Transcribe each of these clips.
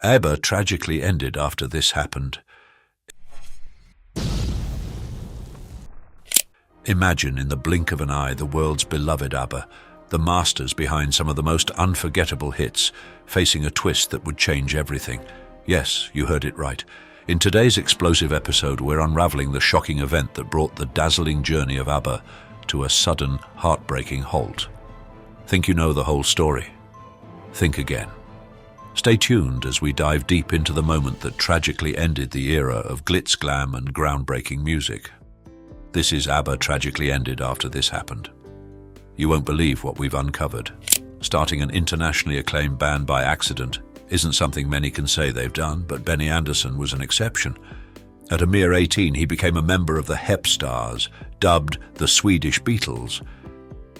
ABBA tragically ended after this happened. Imagine in the blink of an eye the world's beloved ABBA, the masters behind some of the most unforgettable hits, facing a twist that would change everything. Yes, you heard it right. In today's explosive episode, we're unraveling the shocking event that brought the dazzling journey of ABBA to a sudden, heartbreaking halt. Think you know the whole story? Think again. Stay tuned as we dive deep into the moment that tragically ended the era of glitz, glam, and groundbreaking music. This is ABBA Tragically Ended After This Happened. You won't believe what we've uncovered. Starting an internationally acclaimed band by accident isn't something many can say they've done, but Benny Andersson was an exception. At a mere 18, he became a member of the Hep Stars, dubbed the Swedish Beatles.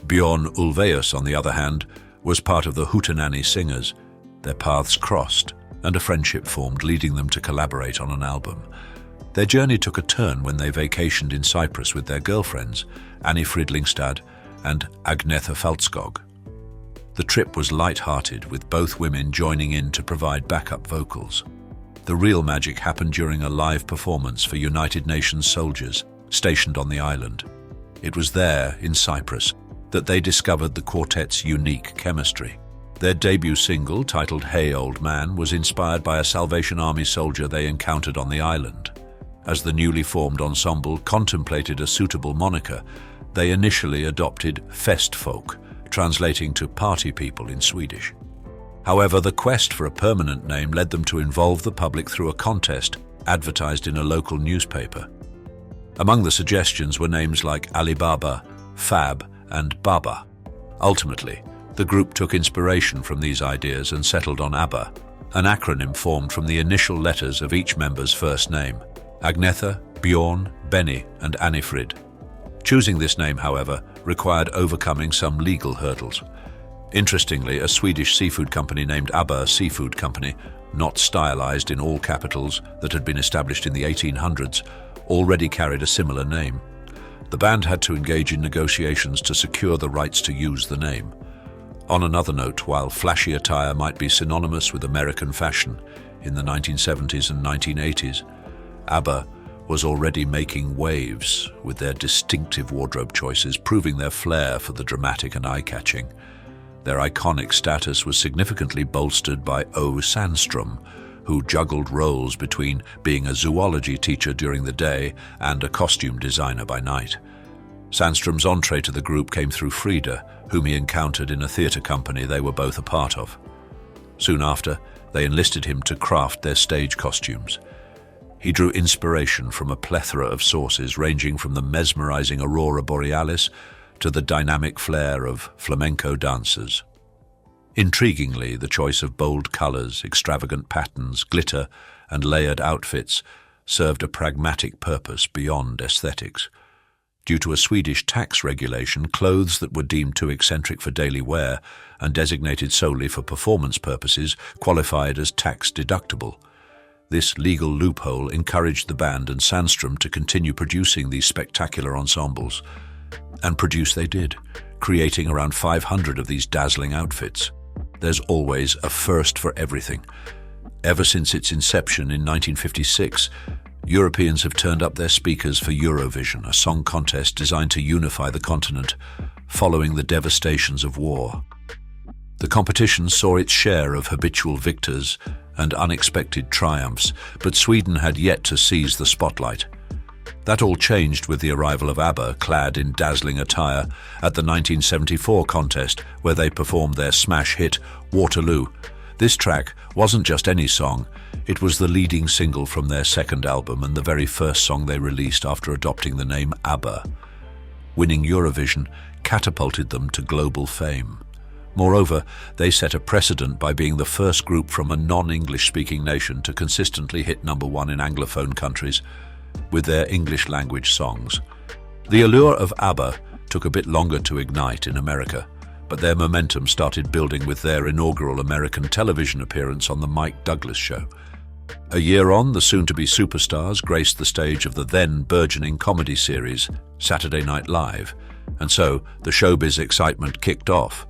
Björn Ulvaeus, on the other hand, was part of the Hootenanny Singers. Their paths crossed, and a friendship formed, leading them to collaborate on an album. Their journey took a turn when they vacationed in Cyprus with their girlfriends, Annie Fridlingstad and Agnetha Faltskog. The trip was light-hearted, with both women joining in to provide backup vocals. The real magic happened during a live performance for United Nations soldiers stationed on the island. It was there, in Cyprus, that they discovered the quartet's unique chemistry. Their debut single, titled Hey Old Man, was inspired by a Salvation Army soldier they encountered on the island. As the newly formed ensemble contemplated a suitable moniker, they initially adopted Festfolk, translating to party people in Swedish. However, the quest for a permanent name led them to involve the public through a contest advertised in a local newspaper. Among the suggestions were names like Alibaba, Fab, and Baba. Ultimately, the group took inspiration from these ideas and settled on ABBA, an acronym formed from the initial letters of each member's first name: Agnetha, Björn, Benny, and Annifrid. Choosing this name, however, required overcoming some legal hurdles. Interestingly, a Swedish seafood company named ABBA Seafood Company, not stylized in all capitals, that had been established in the 1800s, already carried a similar name. The band had to engage in negotiations to secure the rights to use the name. On another note, while flashy attire might be synonymous with American fashion in the 1970s and 1980s, ABBA was already making waves with their distinctive wardrobe choices, proving their flair for the dramatic and eye-catching. Their iconic status was significantly bolstered by O. Sandström, who juggled roles between being a zoology teacher during the day and a costume designer by night. Sandström's entree to the group came through Frida, whom he encountered in a theatre company they were both a part of. Soon after, they enlisted him to craft their stage costumes. He drew inspiration from a plethora of sources, ranging from the mesmerizing aurora borealis to the dynamic flair of flamenco dancers. Intriguingly, the choice of bold colors, extravagant patterns, glitter, and layered outfits served a pragmatic purpose beyond aesthetics. Due to a Swedish tax regulation, clothes that were deemed too eccentric for daily wear and designated solely for performance purposes qualified as tax-deductible. This legal loophole encouraged the band and Sandström to continue producing these spectacular ensembles. And produce they did, creating around 500 of these dazzling outfits. There's always a first for everything. Ever since its inception in 1956, Europeans have turned up their speakers for Eurovision, a song contest designed to unify the continent following the devastations of war. The competition saw its share of habitual victors and unexpected triumphs, but Sweden had yet to seize the spotlight. That all changed with the arrival of ABBA, clad in dazzling attire, at the 1974 contest, where they performed their smash hit, Waterloo. This track wasn't just any song, it was the leading single from their second album and the very first song they released after adopting the name ABBA. Winning Eurovision catapulted them to global fame. Moreover, they set a precedent by being the first group from a non-English-speaking nation to consistently hit #1 in Anglophone countries with their English-language songs. The allure of ABBA took a bit longer to ignite in America, but their momentum started building with their inaugural American television appearance on The Mike Douglas Show. A year on, the soon-to-be superstars graced the stage of the then burgeoning comedy series Saturday Night Live, and so the showbiz excitement kicked off.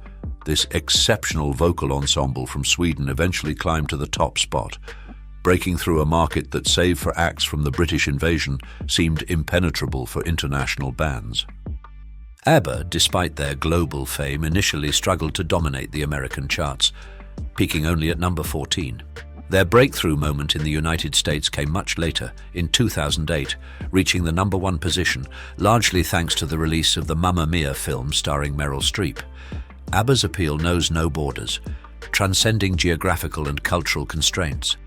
This exceptional vocal ensemble from Sweden eventually climbed to the top spot, breaking through a market that, save for acts from the British invasion, seemed impenetrable for international bands. ABBA, despite their global fame, initially struggled to dominate the American charts, peaking only at number 14. Their breakthrough moment in the United States came much later, in 2008, reaching the number 1 position, largely thanks to the release of the Mamma Mia film starring Meryl Streep. ABBA's appeal knows no borders, transcending geographical and cultural constraints.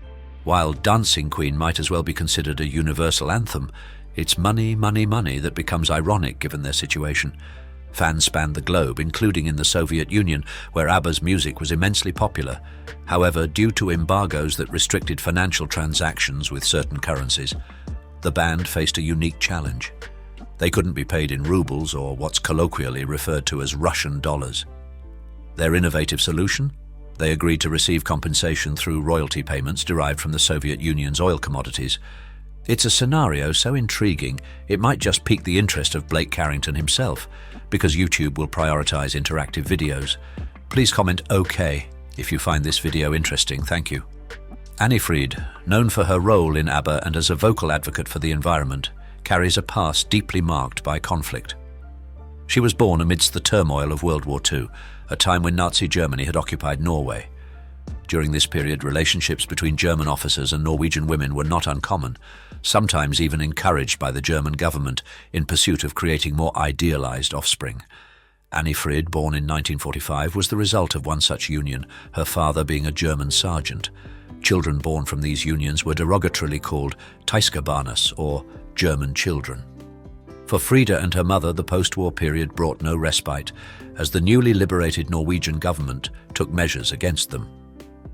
While Dancing Queen might as well be considered a universal anthem, it's money, money, money that becomes ironic given their situation. Fans spanned the globe, including in the Soviet Union, where ABBA's music was immensely popular. However, due to embargoes that restricted financial transactions with certain currencies, the band faced a unique challenge. They couldn't be paid in rubles, or what's colloquially referred to as Russian dollars. Their innovative solution? They agreed to receive compensation through royalty payments derived from the Soviet Union's oil commodities. It's a scenario so intriguing, it might just pique the interest of Blake Carrington himself, because YouTube will prioritize interactive videos. Please comment OK if you find this video interesting, thank you. Anni-Frid, known for her role in ABBA and as a vocal advocate for the environment, carries a past deeply marked by conflict. She was born amidst the turmoil of World War II, a time when Nazi Germany had occupied Norway. During this period, relationships between German officers and Norwegian women were not uncommon, sometimes even encouraged by the German government in pursuit of creating more idealized offspring. Anni-Frid, born in 1945, was the result of one such union, her father being a German sergeant. Children born from these unions were derogatorily called Tyskabarnes, or German children. For Frida and her mother, the post-war period brought no respite, as the newly liberated Norwegian government took measures against them.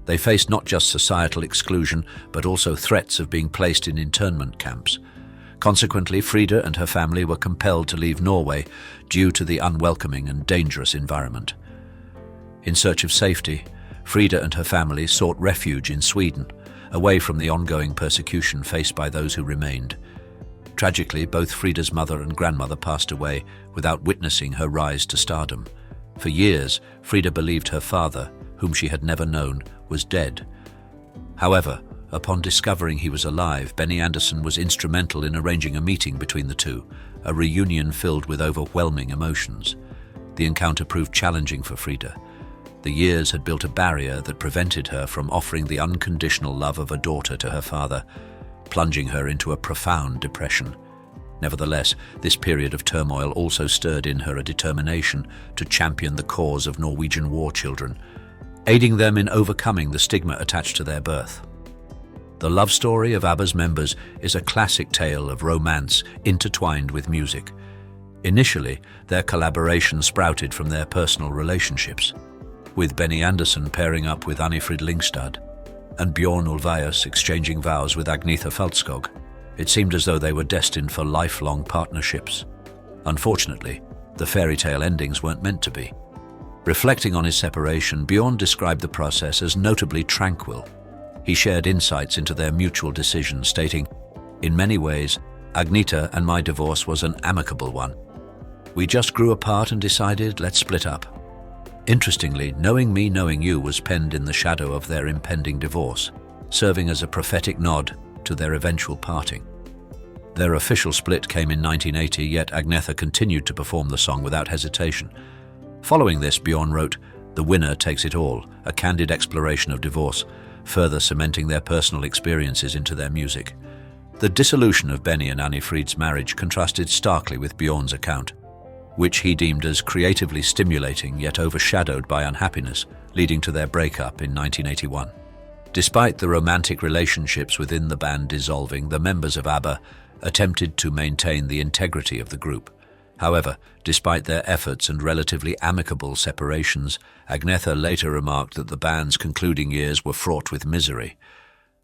They faced not just societal exclusion, but also threats of being placed in internment camps. Consequently, Frida and her family were compelled to leave Norway due to the unwelcoming and dangerous environment. In search of safety, Frida and her family sought refuge in Sweden, away from the ongoing persecution faced by those who remained. Tragically, both Frida's mother and grandmother passed away without witnessing her rise to stardom. For years, Frida believed her father, whom she had never known, was dead. However, upon discovering he was alive, Benny Andersson was instrumental in arranging a meeting between the two, a reunion filled with overwhelming emotions. The encounter proved challenging for Frida. The years had built a barrier that prevented her from offering the unconditional love of a daughter to her father, plunging her into a profound depression. Nevertheless, this period of turmoil also stirred in her a determination to champion the cause of Norwegian war children, aiding them in overcoming the stigma attached to their birth. The love story of ABBA's members is a classic tale of romance intertwined with music. Initially, their collaboration sprouted from their personal relationships, with Benny Andersson pairing up with Anni-Frid Lyngstad, and Bjorn Ulvaeus exchanging vows with Agnetha Fältskog. It seemed as though they were destined for lifelong partnerships. Unfortunately, the fairy tale endings weren't meant to be. Reflecting on his separation, Bjorn described the process as notably tranquil. He shared insights into their mutual decision, stating, "In many ways, Agnetha and my divorce was an amicable one. We just grew apart and decided, let's split up." Interestingly, Knowing Me, Knowing You was penned in the shadow of their impending divorce, serving as a prophetic nod to their eventual parting. Their official split came in 1980, yet Agnetha continued to perform the song without hesitation. Following this, Bjorn wrote, "The Winner Takes It All," a candid exploration of divorce, further cementing their personal experiences into their music. The dissolution of Benny and Anni-Frid's marriage contrasted starkly with Bjorn's account, which he deemed as creatively stimulating yet overshadowed by unhappiness, leading to their breakup in 1981. Despite the romantic relationships within the band dissolving, the members of ABBA attempted to maintain the integrity of the group. However, despite their efforts and relatively amicable separations, Agnetha later remarked that the band's concluding years were fraught with misery.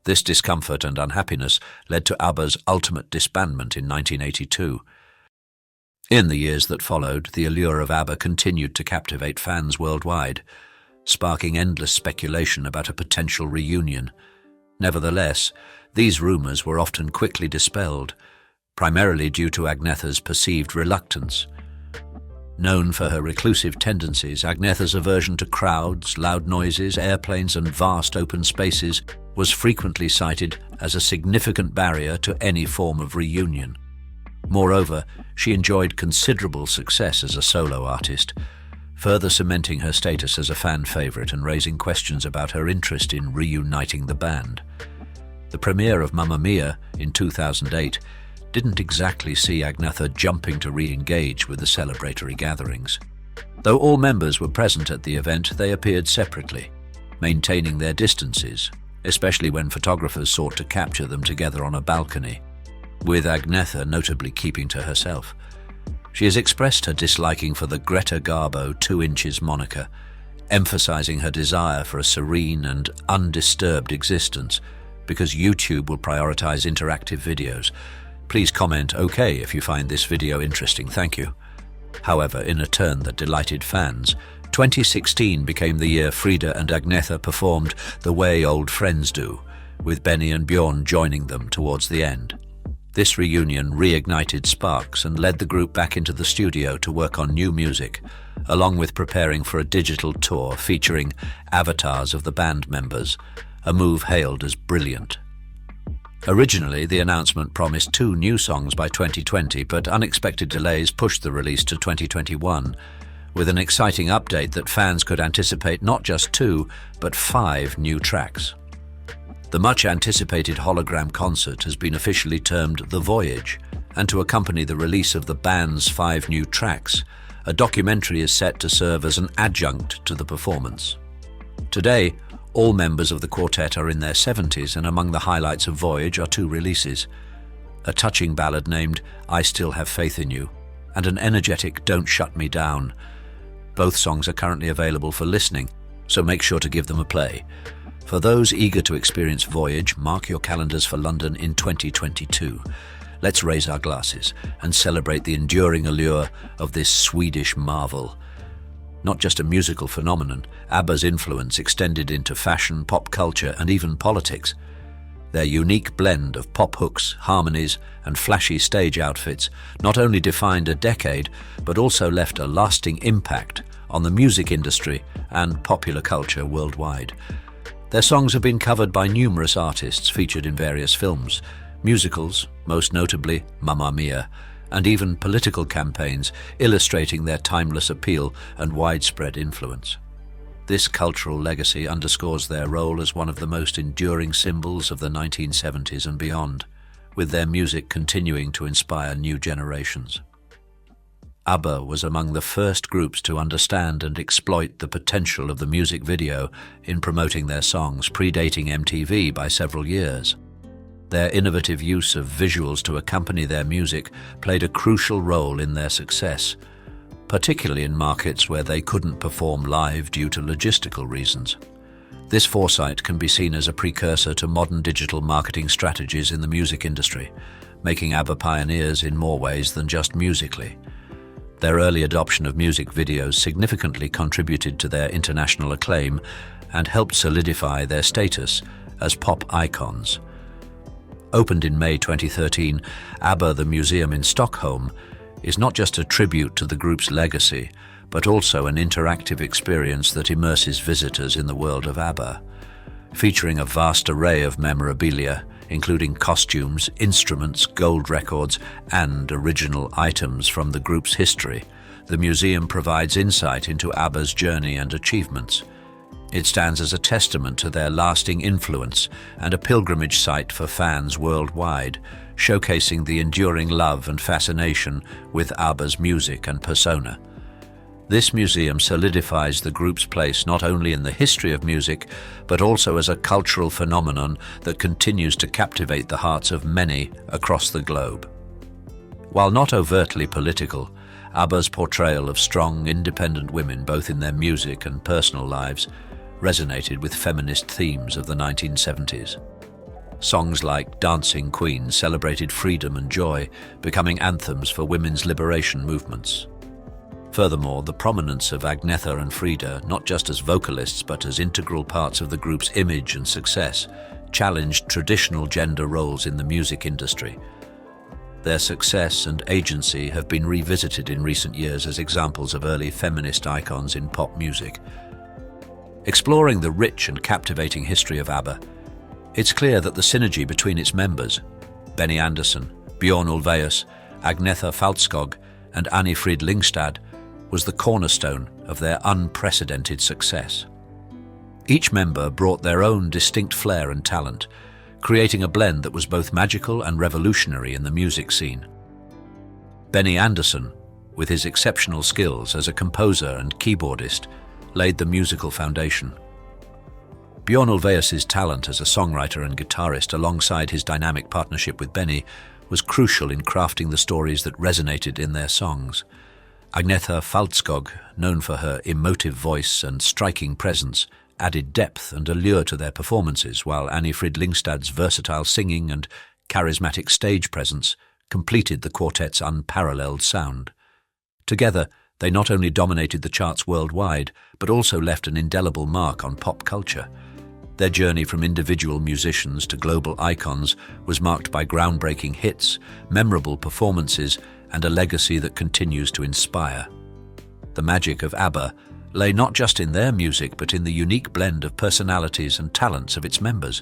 This discomfort and unhappiness led to ABBA's ultimate disbandment in 1982. In the years that followed, the allure of ABBA continued to captivate fans worldwide, sparking endless speculation about a potential reunion. Nevertheless, these rumors were often quickly dispelled, primarily due to Agnetha's perceived reluctance. Known for her reclusive tendencies, Agnetha's aversion to crowds, loud noises, airplanes and vast open spaces was frequently cited as a significant barrier to any form of reunion. Moreover, she enjoyed considerable success as a solo artist, further cementing her status as a fan favorite and raising questions about her interest in reuniting the band. The premiere of Mamma Mia in 2008 didn't exactly see Agnetha jumping to re-engage with the celebratory gatherings. Though all members were present at the event, they appeared separately, maintaining their distances, especially when photographers sought to capture them together on a balcony, with Agnetha notably keeping to herself. She has expressed her disliking for the Greta Garbo 2 inches moniker, emphasizing her desire for a serene and undisturbed existence because YouTube will prioritize interactive videos. Please comment OK if you find this video interesting, thank you. However, in a turn that delighted fans, 2016 became the year Frida and Agnetha performed The Way Old Friends Do, with Benny and Bjorn joining them towards the end. This reunion reignited sparks and led the group back into the studio to work on new music, along with preparing for a digital tour featuring avatars of the band members, a move hailed as brilliant. Originally, the announcement promised 2 new songs by 2020, but unexpected delays pushed the release to 2021, with an exciting update that fans could anticipate not just 2, but 5 new tracks. The much-anticipated hologram concert has been officially termed The Voyage, and to accompany the release of the band's 5 new tracks, a documentary is set to serve as an adjunct to the performance. Today, all members of the quartet are in their 70s, and among the highlights of Voyage are 2 releases: a touching ballad named I Still Have Faith in You, and an energetic Don't Shut Me Down. Both songs are currently available for listening, so make sure to give them a play. For those eager to experience Voyage, mark your calendars for London in 2022. Let's raise our glasses and celebrate the enduring allure of this Swedish marvel. Not just a musical phenomenon, ABBA's influence extended into fashion, pop culture, and even politics. Their unique blend of pop hooks, harmonies, and flashy stage outfits not only defined a decade, but also left a lasting impact on the music industry and popular culture worldwide. Their songs have been covered by numerous artists featured in various films, musicals, most notably Mamma Mia, and even political campaigns illustrating their timeless appeal and widespread influence. This cultural legacy underscores their role as one of the most enduring symbols of the 1970s and beyond, with their music continuing to inspire new generations. ABBA was among the first groups to understand and exploit the potential of the music video in promoting their songs, predating MTV by several years. Their innovative use of visuals to accompany their music played a crucial role in their success, particularly in markets where they couldn't perform live due to logistical reasons. This foresight can be seen as a precursor to modern digital marketing strategies in the music industry, making ABBA pioneers in more ways than just musically. Their early adoption of music videos significantly contributed to their international acclaim and helped solidify their status as pop icons. Opened in May 2013, ABBA the Museum in Stockholm is not just a tribute to the group's legacy, but also an interactive experience that immerses visitors in the world of ABBA. Featuring a vast array of memorabilia, including costumes, instruments, gold records, and original items from the group's history, the museum provides insight into ABBA's journey and achievements. It stands as a testament to their lasting influence and a pilgrimage site for fans worldwide, showcasing the enduring love and fascination with ABBA's music and persona. This museum solidifies the group's place not only in the history of music, but also as a cultural phenomenon that continues to captivate the hearts of many across the globe. While not overtly political, ABBA's portrayal of strong, independent women, both in their music and personal lives, resonated with feminist themes of the 1970s. Songs like Dancing Queen celebrated freedom and joy, becoming anthems for women's liberation movements. Furthermore, the prominence of Agnetha and Frida, not just as vocalists but as integral parts of the group's image and success, challenged traditional gender roles in the music industry. Their success and agency have been revisited in recent years as examples of early feminist icons in pop music. Exploring the rich and captivating history of ABBA, it's clear that the synergy between its members, Benny Andersson, Björn Ulvaeus, Agnetha Fältskog, and Anni-Frid Lyngstad, was the cornerstone of their unprecedented success. Each member brought their own distinct flair and talent, creating a blend that was both magical and revolutionary in the music scene. Benny Andersson, with his exceptional skills as a composer and keyboardist, laid the musical foundation. Björn Ulvaeus's talent as a songwriter and guitarist alongside his dynamic partnership with Benny was crucial in crafting the stories that resonated in their songs. Agnetha Fältskog, known for her emotive voice and striking presence, added depth and allure to their performances, while Anni-Frid Lyngstad's versatile singing and charismatic stage presence completed the quartet's unparalleled sound. Together, they not only dominated the charts worldwide, but also left an indelible mark on pop culture. Their journey from individual musicians to global icons was marked by groundbreaking hits, memorable performances, and a legacy that continues to inspire. The magic of ABBA lay not just in their music, but in the unique blend of personalities and talents of its members,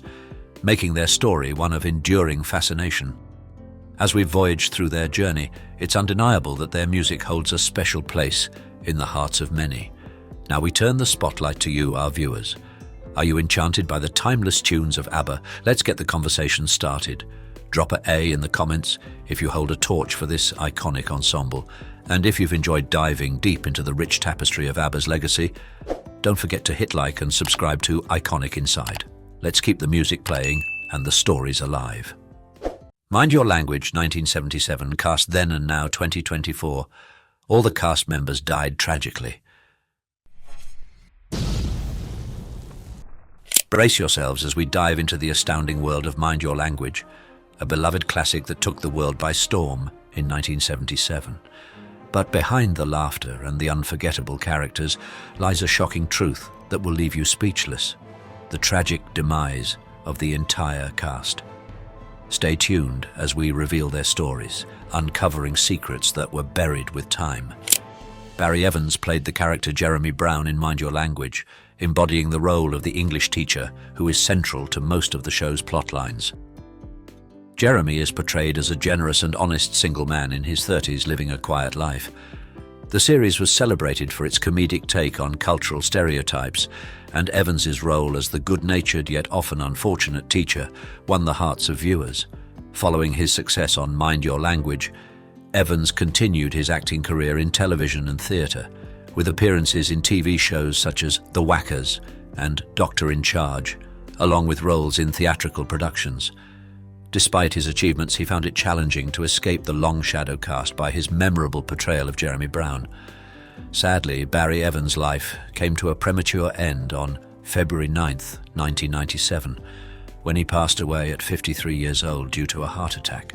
making their story one of enduring fascination. As we voyage through their journey, it's undeniable that their music holds a special place in the hearts of many. Now we turn the spotlight to you, our viewers. Are you enchanted by the timeless tunes of ABBA? Let's get the conversation started. Drop an A in the comments if you hold a torch for this iconic ensemble. And if you've enjoyed diving deep into the rich tapestry of ABBA's legacy, don't forget to hit like and subscribe to Iconic-Inside. Let's keep the music playing and the stories alive. Mind Your Language, 1977, cast then and now 2024. All the cast members died tragically. Brace yourselves as we dive into the astounding world of Mind Your Language, a beloved classic that took the world by storm in 1977. But behind the laughter and the unforgettable characters lies a shocking truth that will leave you speechless: the tragic demise of the entire cast. Stay tuned as we reveal their stories, uncovering secrets that were buried with time. Barry Evans played the character Jeremy Brown in Mind Your Language, embodying the role of the English teacher who is central to most of the show's plotlines. Jeremy is portrayed as a generous and honest single man in his 30s living a quiet life. The series was celebrated for its comedic take on cultural stereotypes, and Evans's role as the good-natured yet often unfortunate teacher won the hearts of viewers. Following his success on Mind Your Language, Evans continued his acting career in television and theatre, with appearances in TV shows such as The Whackers and Doctor in Charge, along with roles in theatrical productions. Despite his achievements, he found it challenging to escape the long shadow cast by his memorable portrayal of Jeremy Brown. Sadly, Barry Evans' life came to a premature end on February 9th, 1997, when he passed away at 53 years old due to a heart attack.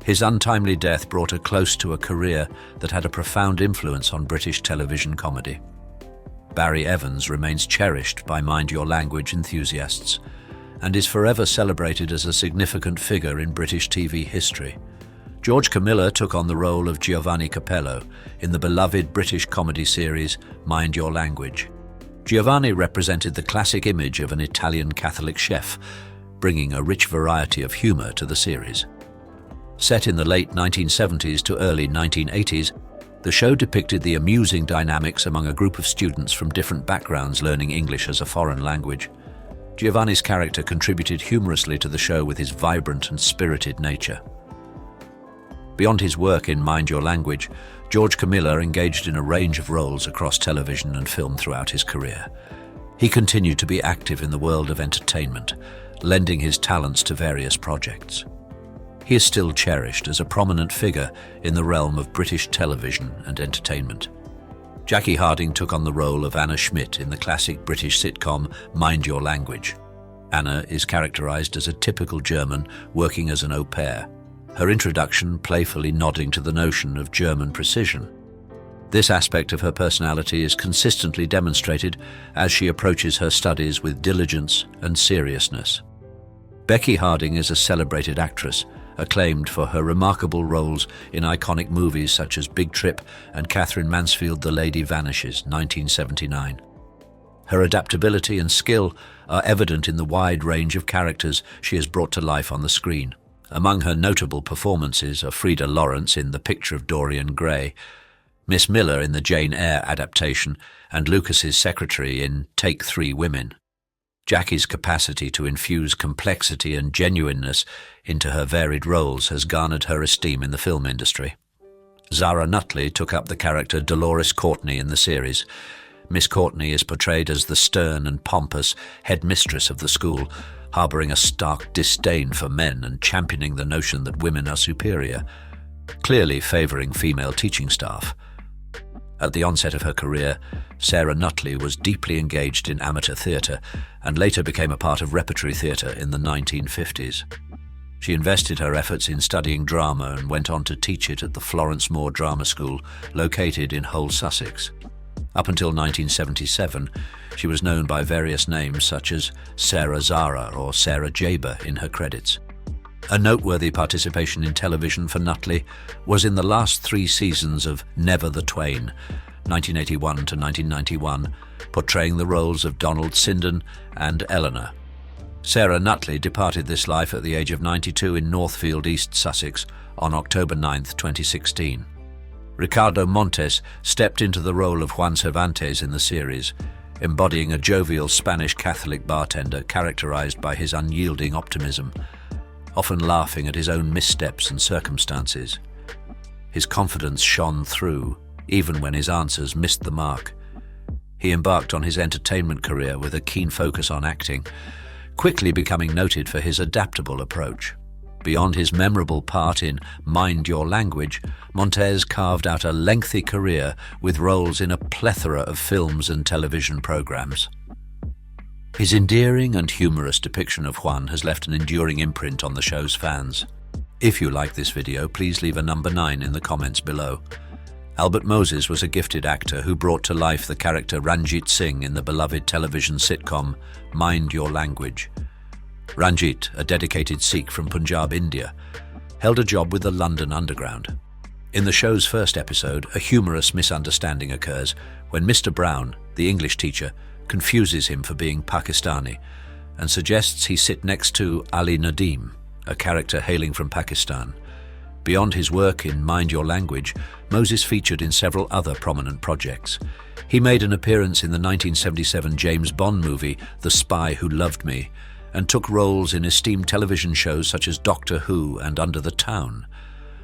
His untimely death brought a close to a career that had a profound influence on British television comedy. Barry Evans remains cherished by Mind Your Language enthusiasts and is forever celebrated as a significant figure in British TV history. George Camilla took on the role of Giovanni Capello in the beloved British comedy series Mind Your Language. Giovanni represented the classic image of an Italian Catholic chef, bringing a rich variety of humour to the series. Set in the late 1970s to early 1980s, the show depicted the amusing dynamics among a group of students from different backgrounds learning English as a foreign language. Giovanni's character contributed humorously to the show with his vibrant and spirited nature. Beyond his work in Mind Your Language, George Camilla engaged in a range of roles across television and film throughout his career. He continued to be active in the world of entertainment, lending his talents to various projects. He is still cherished as a prominent figure in the realm of British television and entertainment. Jackie Harding took on the role of Anna Schmidt in the classic British sitcom Mind Your Language. Anna is characterized as a typical German working as an au pair, her introduction playfully nodding to the notion of German precision. This aspect of her personality is consistently demonstrated as she approaches her studies with diligence and seriousness. Becky Harding is a celebrated actress acclaimed for her remarkable roles in iconic movies such as Big Trip and Catherine Mansfield The Lady Vanishes, 1979. Her adaptability and skill are evident in the wide range of characters she has brought to life on the screen. Among her notable performances are Frida Lawrence in The Picture of Dorian Gray, Miss Miller in the Jane Eyre adaptation, and Lucas's secretary in Take 3 Women. Jackie's capacity to infuse complexity and genuineness into her varied roles has garnered her esteem in the film industry. Zara Nutley took up the character Dolores Courtney in the series. Miss Courtney is portrayed as the stern and pompous headmistress of the school, harbouring a stark disdain for men and championing the notion that women are superior, clearly favouring female teaching staff. At the onset of her career, Sarah Nutley was deeply engaged in amateur theatre and later became a part of repertory theatre in the 1950s. She invested her efforts in studying drama and went on to teach it at the Florence Moore Drama School, located in Hull, Sussex. Up until 1977, she was known by various names such as Sarah Zara or Sarah Jaber in her credits. A noteworthy participation in television for Nutley was in the last 3 seasons of Never the Twain, 1981 to 1991, portraying the roles of Donald Sinden and Eleanor. Sarah Nutley departed this life at the age of 92 in Northfield, East Sussex, on October 9, 2016. Ricardo Montes stepped into the role of Juan Cervantes in the series, embodying a jovial Spanish Catholic bartender characterized by his unyielding optimism, often laughing at his own missteps and circumstances. His confidence shone through, even when his answers missed the mark. He embarked on his entertainment career with a keen focus on acting, quickly becoming noted for his adaptable approach. Beyond his memorable part in Mind Your Language, Montes carved out a lengthy career with roles in a plethora of films and television programs. His endearing and humorous depiction of Juan has left an enduring imprint on the show's fans. If you like this video, please leave a number 9 in the comments below. Albert Moses was a gifted actor who brought to life the character Ranjit Singh in the beloved television sitcom Mind Your Language. Ranjit, a dedicated Sikh from Punjab, India, held a job with the London Underground. In the show's first episode, a humorous misunderstanding occurs when Mr. Brown, the English teacher, confuses him for being Pakistani and suggests he sit next to Ali Nadeem, a character hailing from Pakistan. Beyond his work in Mind Your Language, Moses featured in several other prominent projects. He made an appearance in the 1977 James Bond movie The Spy Who Loved Me, and took roles in esteemed television shows such as Doctor Who and Under the Town.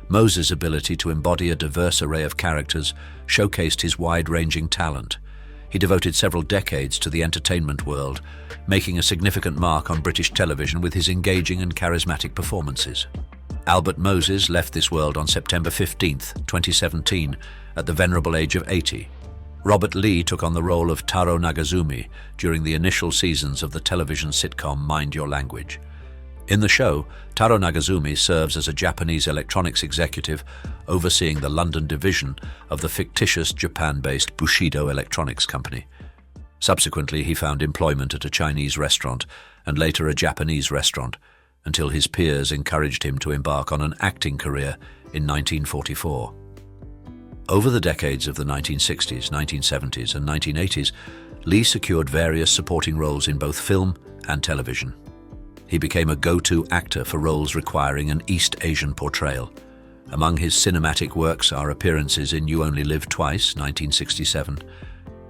Moses' ability to embody a diverse array of characters showcased his wide-ranging talent. He devoted several decades to the entertainment world, making a significant mark on British television with his engaging and charismatic performances. Albert Moses left this world on September 15, 2017, at the venerable age of 80. Robert Lee took on the role of Taro Nagazumi during the initial seasons of the television sitcom Mind Your Language. In the show, Taro Nagazumi serves as a Japanese electronics executive overseeing the London division of the fictitious Japan-based Bushido Electronics Company. Subsequently, he found employment at a Chinese restaurant and later a Japanese restaurant, until his peers encouraged him to embark on an acting career in 1944. Over the decades of the 1960s, 1970s, and 1980s, Lee secured various supporting roles in both film and television. He became a go-to actor for roles requiring an East Asian portrayal. Among his cinematic works are appearances in You Only Live Twice, 1967,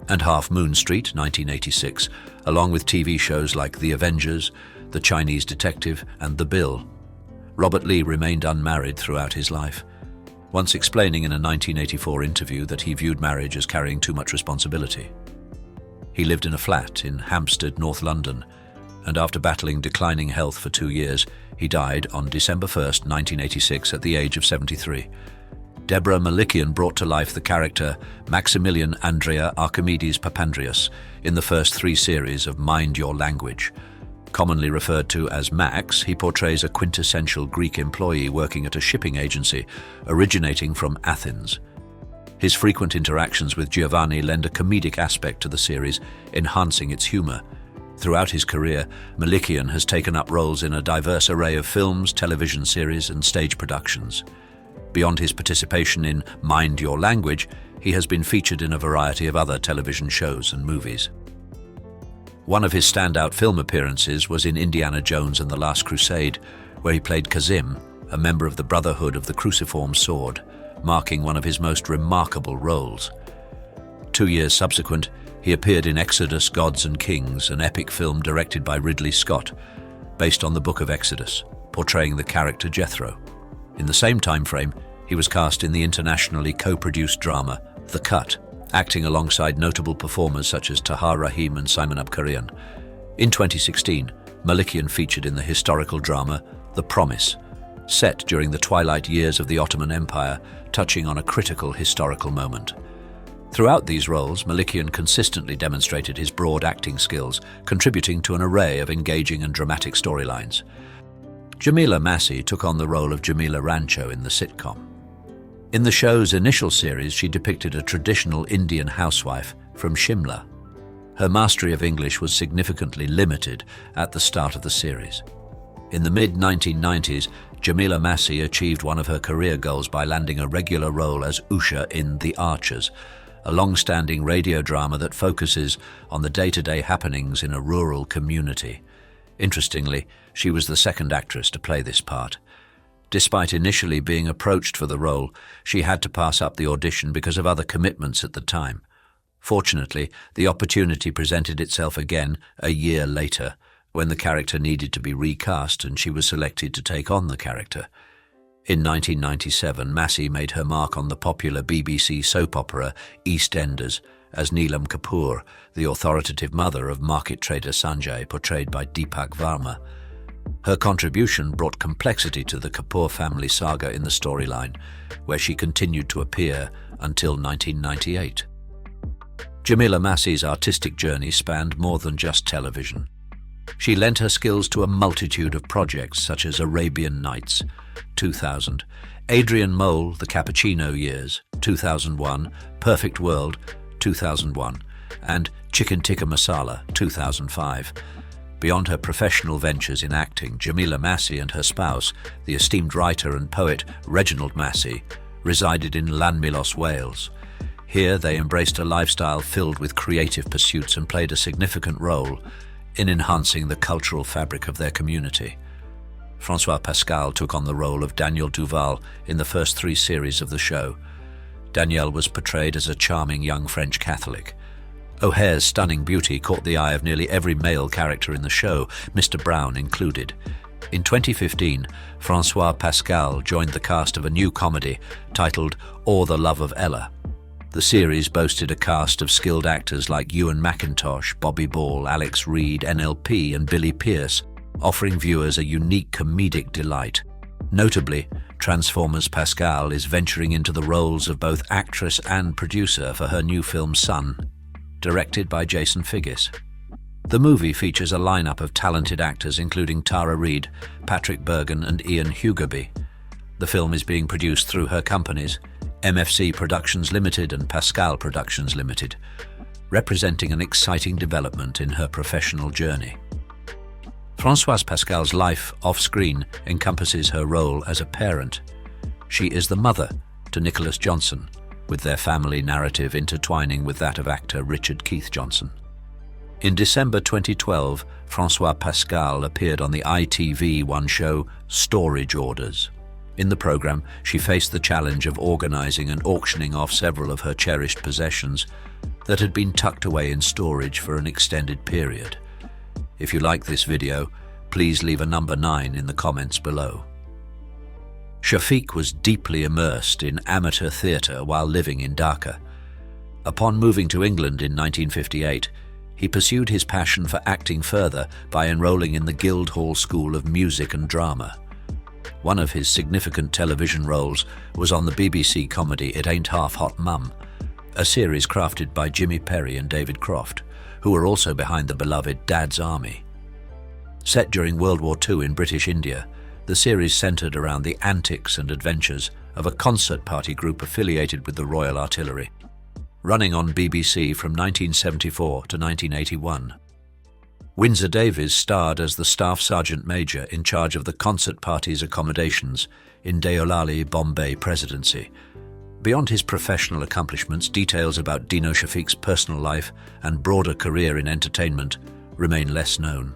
and Half Moon Street, 1986, along with TV shows like The Avengers, The Chinese Detective, and The Bill. Robert Lee remained unmarried throughout his life, once explaining in a 1984 interview that he viewed marriage as carrying too much responsibility. He lived in a flat in Hampstead, North London, and after battling declining health for 2 years, he died on December 1, 1986, at the age of 73. Deborah Malikian brought to life the character Maximilian Andrea Archimedes Papandreou in the first 3 series of Mind Your Language. Commonly referred to as Max, he portrays a quintessential Greek employee working at a shipping agency originating from Athens. His frequent interactions with Giovanni lend a comedic aspect to the series, enhancing its humor. Throughout his career, Malikian has taken up roles in a diverse array of films, television series, and stage productions. Beyond his participation in Mind Your Language, he has been featured in a variety of other television shows and movies. One of his standout film appearances was in Indiana Jones and the Last Crusade, where he played Kazim, a member of the Brotherhood of the Cruciform Sword, marking one of his most remarkable roles. 2 years subsequent, he appeared in Exodus, Gods and Kings, an epic film directed by Ridley Scott, based on the Book of Exodus, portraying the character Jethro. In the same time frame, he was cast in the internationally co-produced drama The Cut, acting alongside notable performers such as Tahar Rahim and Simon Abkarian. In 2016, Malikian featured in the historical drama The Promise, set during the twilight years of the Ottoman Empire, touching on a critical historical moment. Throughout these roles, Malikian consistently demonstrated his broad acting skills, contributing to an array of engaging and dramatic storylines. Jamila Massey took on the role of Jamila Rancho in the sitcom. In the show's initial series, she depicted a traditional Indian housewife from Shimla. Her mastery of English was significantly limited at the start of the series. In the mid-1990s, Jamila Massey achieved one of her career goals by landing a regular role as Usha in The Archers, a long-standing radio drama that focuses on the day-to-day happenings in a rural community. Interestingly, she was the second actress to play this part. Despite initially being approached for the role, she had to pass up the audition because of other commitments at the time. Fortunately, the opportunity presented itself again a year later, when the character needed to be recast and she was selected to take on the character. In 1997, Massey made her mark on the popular BBC soap opera EastEnders as Neelam Kapoor, the authoritative mother of market trader Sanjay, portrayed by Deepak Varma. Her contribution brought complexity to the Kapoor family saga in the storyline, where she continued to appear until 1998. Jamila Massey's artistic journey spanned more than just television. She lent her skills to a multitude of projects such as Arabian Nights, 2000, Adrian Mole, The Cappuccino Years, 2001, Perfect World, 2001, and Chicken Tikka Masala, 2005. Beyond her professional ventures in acting, Jamila Massey and her spouse, the esteemed writer and poet Reginald Massey, resided in Llanmilos, Wales. Here they embraced a lifestyle filled with creative pursuits and played a significant role in enhancing the cultural fabric of their community. François Pascal took on the role of Danielle Duval in the first 3 series of the show. Danielle was portrayed as a charming young French Catholic. O'Hare's stunning beauty caught the eye of nearly every male character in the show, Mr. Brown included. In 2015, François Pascal joined the cast of a new comedy titled Or the Love of Ella. The series boasted a cast of skilled actors like Ewan McIntosh, Bobby Ball, Alex Reed, NLP, and Billy Pearce, offering viewers a unique comedic delight. Notably, Transformers Pascal is venturing into the roles of both actress and producer for her new film Sun, directed by Jason Figgis. The movie features a lineup of talented actors including Tara Reid, Patrick Bergen, and Ian Hugaby. The film is being produced through her companies, MFC Productions Limited and Pascal Productions Limited, representing an exciting development in her professional journey. Françoise Pascal's life off-screen encompasses her role as a parent. She is the mother to Nicholas Johnson, with their family narrative intertwining with that of actor Richard Keith Johnson. In December 2012, Françoise Pascal appeared on the ITV1 show Storage Orders. In the program, she faced the challenge of organizing and auctioning off several of her cherished possessions that had been tucked away in storage for an extended period. If you like this video, please leave a number 9 in the comments below. Shafiq was deeply immersed in amateur theatre while living in Dhaka. Upon moving to England in 1958, he pursued his passion for acting further by enrolling in the Guildhall School of Music and Drama. One of his significant television roles was on the BBC comedy It Ain't Half Hot Mum, a series crafted by Jimmy Perry and David Croft, who were also behind the beloved Dad's Army. Set during World War II in British India, the series centred around the antics and adventures of a concert party group affiliated with the Royal Artillery, running on BBC from 1974 to 1981. Windsor Davies starred as the Staff Sergeant Major in charge of the concert party's accommodations in Deolali, Bombay Presidency. Beyond his professional accomplishments, details about Dino Shafiq's personal life and broader career in entertainment remain less known.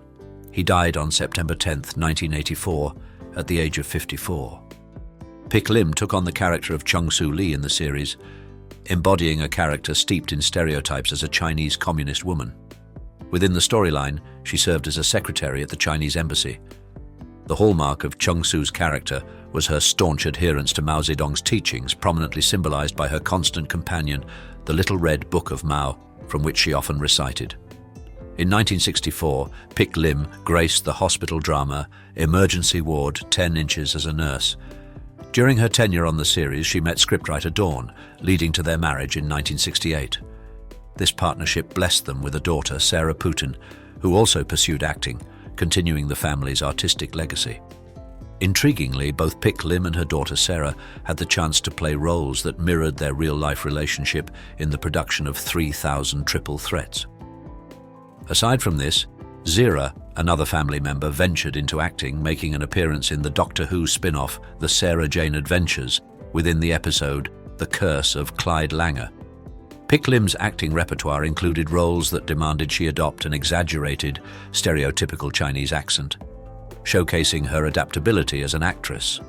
He died on September 10, 1984, at the age of 54. Pick Lim took on the character of Chung Soo Lee in the series, embodying a character steeped in stereotypes as a Chinese communist woman. Within the storyline, she served as a secretary at the Chinese embassy. The hallmark of Chung Soo's character was her staunch adherence to Mao Zedong's teachings, prominently symbolized by her constant companion, the Little Red Book of Mao, from which she often recited. In 1964, Pick Lim graced the hospital drama Emergency Ward 10 Inches as a Nurse. During her tenure on the series, she met scriptwriter Dawn, leading to their marriage in 1968. This partnership blessed them with a daughter, Sarah Putin, who also pursued acting, continuing the family's artistic legacy. Intriguingly, both Pick Lim and her daughter Sarah had the chance to play roles that mirrored their real-life relationship in the production of 3,000 Triple Threats. Aside from this, Zira, another family member, ventured into acting, making an appearance in the Doctor Who spin-off The Sarah Jane Adventures within the episode The Curse of Clyde Langer. Pick Lim's acting repertoire included roles that demanded she adopt an exaggerated, stereotypical Chinese accent, showcasing her adaptability as an actress.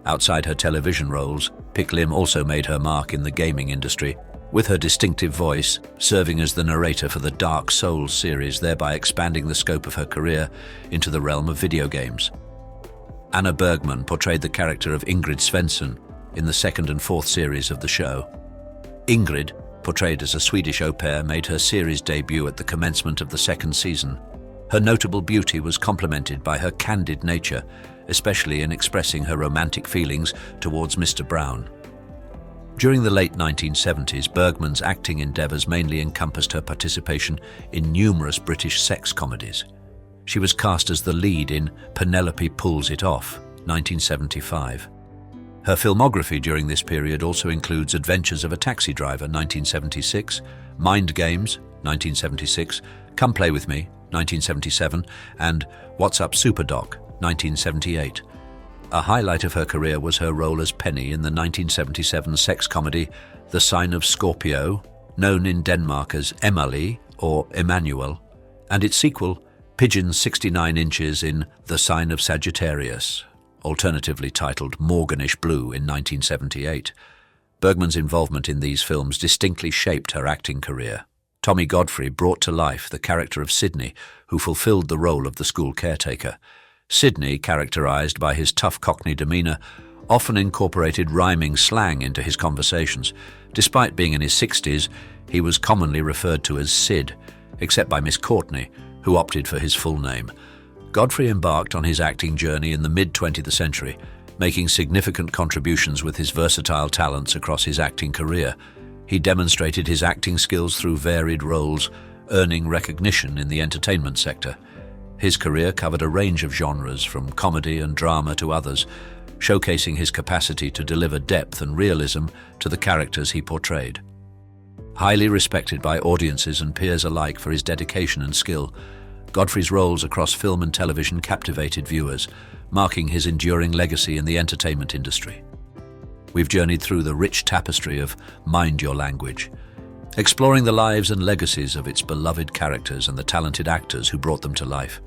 Outside her television roles, Pick Lim also made her mark in the gaming industry, with her distinctive voice serving as the narrator for the Dark Souls series, thereby expanding the scope of her career into the realm of video games. Anna Bergman portrayed the character of Ingrid Svensson in the second and fourth series of the show. Ingrid, portrayed as a Swedish au pair, made her series debut at the commencement of the second season. Her notable beauty was complemented by her candid nature, especially in expressing her romantic feelings towards Mr. Brown. During the late 1970s, Bergman's acting endeavours mainly encompassed her participation in numerous British sex comedies. She was cast as the lead in Penelope Pulls It Off, 1975. Her filmography during this period also includes Adventures of a Taxi Driver, 1976, Mind Games, 1976, Come Play With Me, 1977, and What's Up Superdoc, 1978. A highlight of her career was her role as Penny in the 1977 sex comedy The Sign of Scorpio, known in Denmark as Emily or Emmanuel, and its sequel, Pigeon 69 Inches in The Sign of Sagittarius, alternatively titled Morganish Blue in 1978. Bergman's involvement in these films distinctly shaped her acting career. Tommy Godfrey brought to life the character of Sidney, who fulfilled the role of the school caretaker. Sidney, characterized by his tough Cockney demeanor, often incorporated rhyming slang into his conversations. Despite being in his 60s, he was commonly referred to as Sid, except by Miss Courtney, who opted for his full name. Godfrey embarked on his acting journey in the mid-20th century, making significant contributions with his versatile talents across his acting career. He demonstrated his acting skills through varied roles, earning recognition in the entertainment sector. His career covered a range of genres, from comedy and drama to others, showcasing his capacity to deliver depth and realism to the characters he portrayed. Highly respected by audiences and peers alike for his dedication and skill, Godfrey's roles across film and television captivated viewers, marking his enduring legacy in the entertainment industry. We've journeyed through the rich tapestry of Mind Your Language, exploring the lives and legacies of its beloved characters and the talented actors who brought them to life.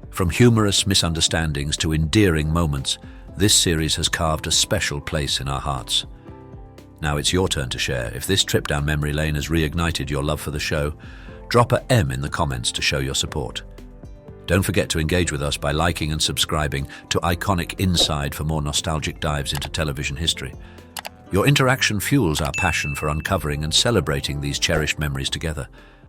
From humorous misunderstandings to endearing moments, this series has carved a special place in our hearts. Now it's your turn to share. If this trip down memory lane has reignited your love for the show, drop a M in the comments to show your support. Don't forget to engage with us by liking and subscribing to iconicinside for more nostalgic dives into television history. Your interaction fuels our passion for uncovering and celebrating these cherished memories together.